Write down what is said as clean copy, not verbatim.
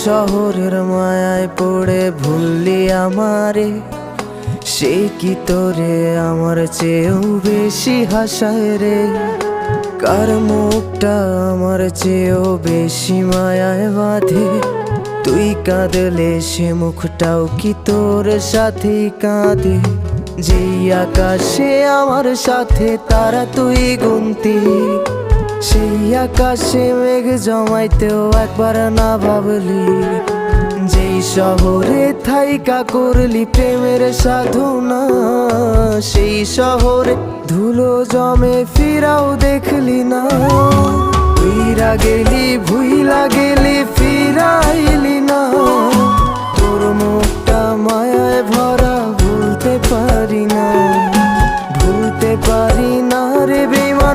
শহরের মায়ায় পড়ে ভুললি আমারে, সে কি তোরে আমার চেয়েও বেশি হাসায় রে। কার মুখটা আমার চেয়েও বেশি মায়ায় বাঁধে, তুই কাঁদলে সে মুখটাও কি তোর সাথেই কাঁদে। যেই আকাশে আমার সাথে তারা তুই গুনতি, সেই আকাশে মেঘ জমাইতেও একবার না ভাবলি। যেই শহরে থাইকা করলি প্রেমের সাধনা, সেই শহরে ধুলো জমে ফিরাও দেখলি না। উইরা গেলি ভুইলা গেলি ফিরাইলি না, তোর মুখ